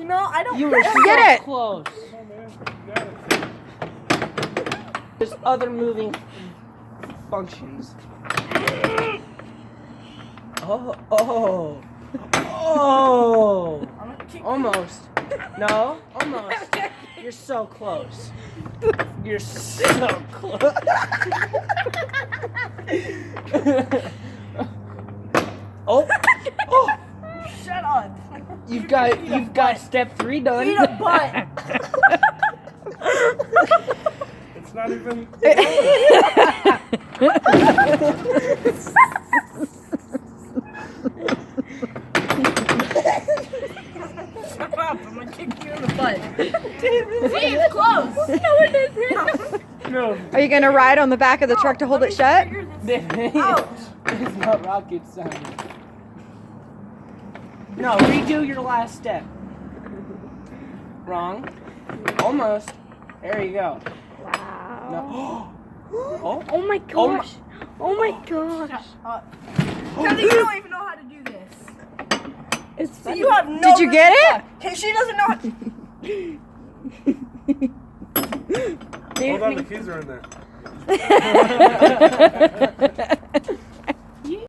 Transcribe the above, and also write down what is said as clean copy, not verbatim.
No, I don't. You were so Get it. close. There's other moving functions. Oh. Almost. No, almost. You're so close. You're so close. Oh. Shut up. You've got step 3 done. Eat a butt. It's not even. Shut up. I'm gonna kick you in the butt. See, it's close. No, it isn't. No. Are you gonna ride on the back of the truck to hold it shut? It's not rocket science. No, redo your last step. Wrong. Almost. There you go. Wow. No. Oh. Oh my gosh. Oh my gosh. Kelly, you don't even know how to do this. It's See, you have no. Did you get it? Okay, she doesn't know how to. Hold on, the keys are in there.